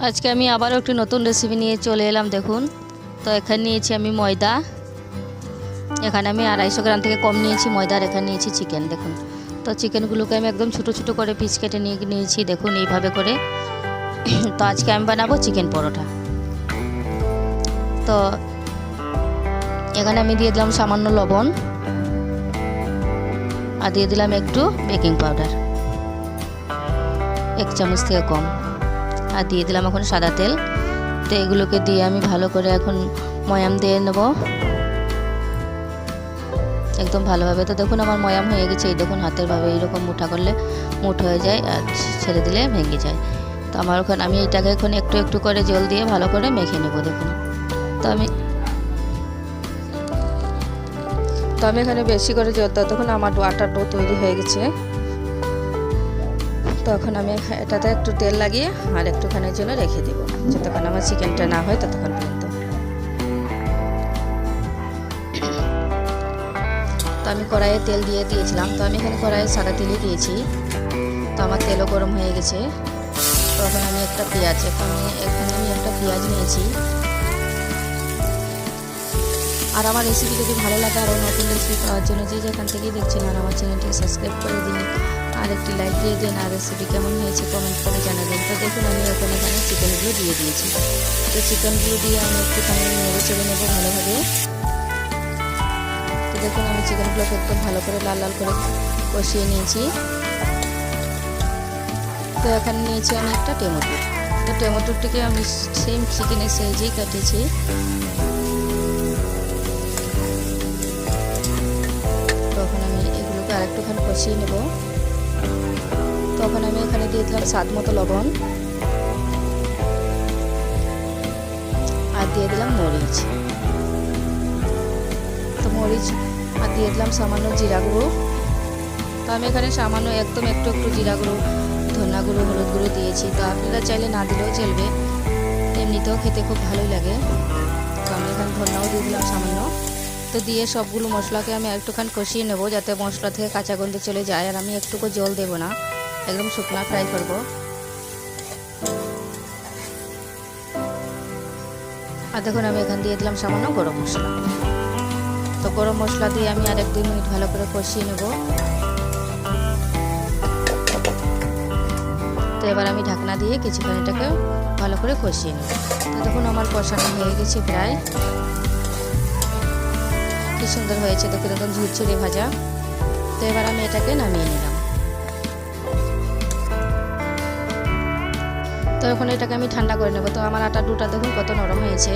আজকে আমি আবারও একটি নতুন রেসিপি নিয়ে চলে এলাম। দেখুন, তো এখানে নিয়েছি আমি ময়দা। এখানে আমি 250 গ্রাম থেকে কম নিয়েছি ময়দা। আর এখানে নিয়েছি চিকেন। দেখুন, তো চিকেনগুলোকে আমি একদম ছোটো ছোটো করে পিস কেটে নিয়েছি। দেখুন এইভাবে করে। তো আজকে আমি বানাবো চিকেন পরোটা। তো এখানে আমি দিয়ে দিলাম সামান্য লবণ, আর দিয়ে দিলাম একটু বেকিং পাউডার, 1 চামচ থেকে কম, আর দিয়ে দিলাম এখন সাদা তেল। তো এগুলোকে দিয়ে আমি ভালো করে এখন ময়াম দিয়ে নেব একদম ভালোভাবে। তো দেখুন আমার ময়াম হয়ে গেছে। এই দেখুন হাতের ভাবে এইরকম মুঠা করলে মুঠ হয়ে যায়, আর ছেড়ে দিলে ভেঙে যায়। তো আমার ওখানে আমি এটাকে এখন একটু একটু করে জল দিয়ে ভালো করে মেখে নেব। দেখুন, তো আমি এখানে বেশি করে জল দাও। তখন আমার আটার ডো তৈরি হয়ে গেছে। তখন আমি এটাতে একটু তেল লাগিয়ে আর একটুখানির জন্য রেখে দেব, যতক্ষণ আমার চিকেনটা না হয় ততক্ষণ পর্যন্ত। তো আমি কড়াইয়ে তেল দিয়ে দিয়েছিলাম। তো আমি এখানে কড়াইয়ে সাদা তেলই দিয়েছি। তো আমার তেলও গরম হয়ে গেছে। তখন আমি একটা পেঁয়াজ এখানে আমি একটা পেঁয়াজ নিয়েছি। আর আমার রেসিপি যদি ভালো লাগে আরও নতুন রেসিপি পাওয়ার জন্য যে যেখান থেকেই দেখছেন আর আমার চ্যানেলটিকে সাবস্ক্রাইব করে দিন, আর একটি লাইক দিয়ে দিন, আর রেসিপি কেমন হয়েছে কমেন্ট করে জানাবেন। তো দেখুন আমি এখানে চিকেনগুলো দিয়ে দিয়েছি। তো চিকেনগুলো দিয়ে আমি একটুখানি নেড়ে চেড়ে নেবো ভালোভাবে। তো দেখুন আমি চিকেনগুলোকে একদম ভালো করে লাল লাল করে কষিয়ে নিয়েছি। তো এখানে নিয়েছি আমি একটা টমেটো। তো টমেটোটিকে আমি সেম চিকেনের সাইজেই কাটিয়েছি। তখন আমি এগুলোকে আরেকটুখানি কষিয়ে নেব। তখন আমি এখানে দিয়ে দিলাম স্বাদ মতো লবণ, আর দিয়ে দিলাম মরিচ। তো মরিচ আর দিয়ে দিলাম সামান্য জিরা গুঁড়ো। তো আমি এখানে সামান্য একদম একটু একটু জিরা গুঁড়ো, ধনিয়া গুঁড়ো, হলুদ গুঁড়ো দিয়েছি। তো আপনারা চাইলে না দিলেও চলবে, এমনিতেও খেতে খুব ভালোই লাগে। তো আমি এখানে ধনিয়াও দিয়ে দিলাম সামান্য। তো দিয়ে সবগুলো মশলাকে আমি একটুখানি কষিয়ে নেব, যাতে মশলা থেকে কাঁচা গন্ধ চলে যায়। আর আমি একটুকু জল দেব না, একদম শুকনো ফ্রাই করব। আর দেখুন আমি এখানে দিয়ে দিলাম সামান্য গরম মশলা। তো গরম মশলা দিয়ে আমি আর 1-2 মিনিট ভালো করে কষিয়ে নেব। তো এবার আমি ঢাকনা দিয়ে কিছুক্ষণ এটাকে ভালো করে কষিয়ে নেব। তো দেখুন আমার কষানো হয়ে গেছে প্রায়। কি সুন্দর হয়েছে, দেখুন একদম ঝুরঝুরে ভাজা। তো এবার আমি এটাকে নামিয়ে নিলাম। তো এখন এটাকে আমি ঠান্ডা করে নেব। তো আমার আটার ডোটা দেখুন কত নরম হয়েছে,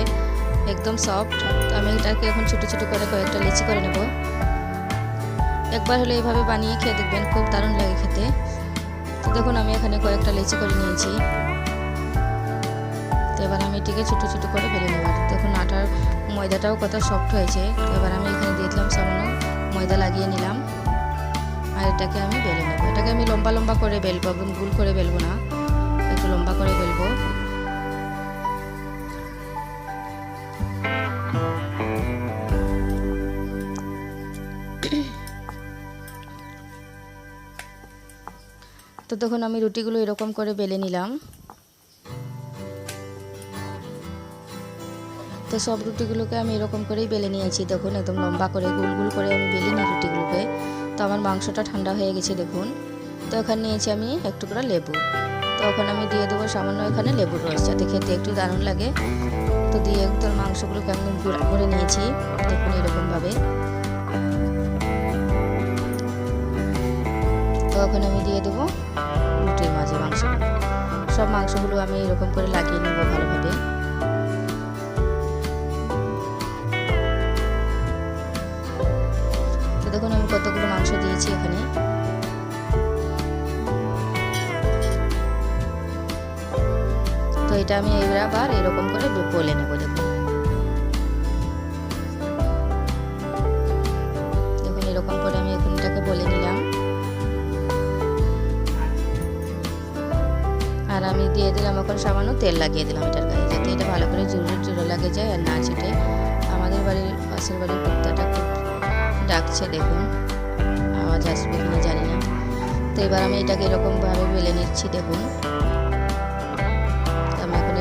একদম সফট। তো আমি এটাকে এখন ছোটো ছোটো করে কয়েকটা লেচি করে নেব। একবার হলে এইভাবে বানিয়ে খেয়ে দেখবেন, খুব দারুণ লাগে খেতে। তো দেখুন আমি এখানে কয়েকটা লেচি করে নিয়েছি। তো এবার আমি এটিকে ছোটো ছোটো করে বেলে নেব। দেখুন আটার ময়দাটাও কত সফট হয়েছে। তো এবার আমি এখানে দিয়ে দিলাম সামান্য ময়দা লাগিয়ে নিলাম, আর এটাকে আমি বেলে নেব। এটাকে আমি লম্বা লম্বা করে বেলবো, একদম গোল করে বেলবো না, একটু লম্বা করে বেলবো। তো দেখুন আমি রুটিগুলো এরকম করে বেলে নিলাম। তো সব রুটিগুলোকে আমি এরকম করেই বেলে নিয়েছি। দেখুন একদম লম্বা করে গোল গোল করে আমি বেলে নিই রুটিগুলোকে। তো আমার মাংসটা ঠান্ডা হয়ে গেছে দেখুন। তো এখানে নিয়েছি আমি একটু করে লেবু। তো এখন আমি দিয়ে দেবো সামান্য এখানে লেবুর রস, যাতে খেতে একটু দারুণ লাগে। তো দিয়ে একদম মাংসগুলোকে একদম গুঁড়া করে নিয়েছি দেখুন এরকমভাবে। তো এখন আমি দিয়ে দেবো রুটির মাঝে মাংসগুলো। সব মাংসগুলো আমি এরকম করে লাগিয়ে নেব ভালোভাবে। তো দেখুন আমি কতগুলো মাংস দিয়েছি এখানে। তো এটা আমি আবার এরকম করে বলে নেব। দেখুন দেখুন এরকম করে আমি এখন এটাকে বলে নিলাম। আর আমি দিয়ে দিলাম এখন সামান্য তেল লাগিয়ে দিলাম এটার গায়ে, যাতে এটা ভালো করে জোরে জোরে লাগে যায় আর না ছিটে। আমাদের বাড়ির পাশের বাড়ির কুত্তাটা খুব ডাকছে, দেখুন আওয়াজ আসবে কিনা জানি না। তো এবার আমি এটাকে এরকমভাবে বেলে নিচ্ছি। দেখুন আমি এখন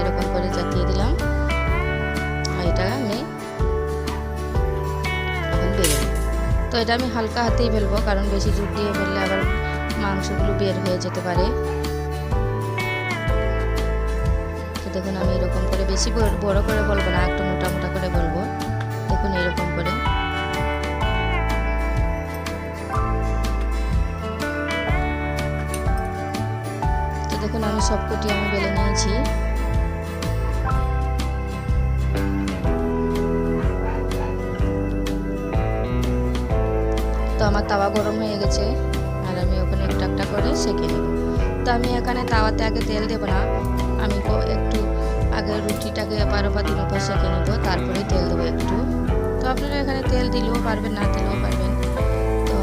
এটা আমি হালকা হাতেই বেলবো, কারণ বেশি জোর দিয়ে বেললে আবার মাংসগুলো বের হয়ে যেতে পারে। তো দেখুন আমি এরকম করে, বেশি বড় করে বলবো না, একটু মোটা মোটা করে বলবো। দেখুন এরকম করে। তো দেখুন আমি সবকটি আমি বেলে নিয়েছি। তো আমার তাওয়া গরম হয়ে গেছে, আর আমি ওখানে একটা একটা করে সেঁকে নেব। তো আমি এখানে তাওয়াতে আগে তেল দেবো না, আমি একটু আগে রুটিটাকে এপার ওপার তিন ওপার সেঁকে নেবো, তারপরে তেল দেবো একটু। তো আপনারা এখানে তেল দিলেও পারবেন, না দিলেও পারবেন। তো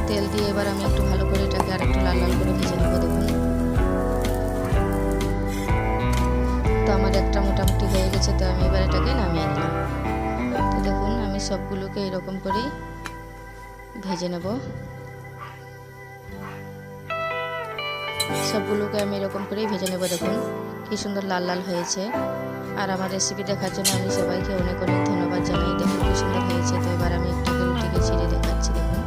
তেল দিয়ে এবার আমি একটু ভালো করে এটাকে আর একটু লাল লাল করে ভেজে নেবো। দেখুন তো আমার একটা মোটামুটি হয়ে গেছে, তো আমি এবার এটাকে নামিয়ে নিলাম। তো দেখুন আমি সবগুলোকে এরকম করেই ভেজে নেব। সবগুলোকে আমি এরকম করেই ভেজে নেব। দেখুন কি সুন্দর লাল লাল হয়েছে। আর আমার রেসিপি দেখার জন্য আমি সবাইকে অনেক অনেক ধন্যবাদ জানাই। দেখুন কি সুন্দর হয়েছে। তো এবার আমি একটাকে রুটিকে ছিঁড়ে দেখাচ্ছি। দেখুন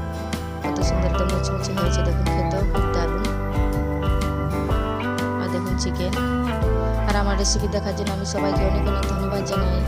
কত সুন্দর, তো মুচমুচে হয়েছে। দেখুন খেতেও খুব দারুণ। আর দেখুন চিকেন। আর আমার রেসিপি দেখার জন্য আমি সবাইকে অনেক অনেক ধন্যবাদ জানাই।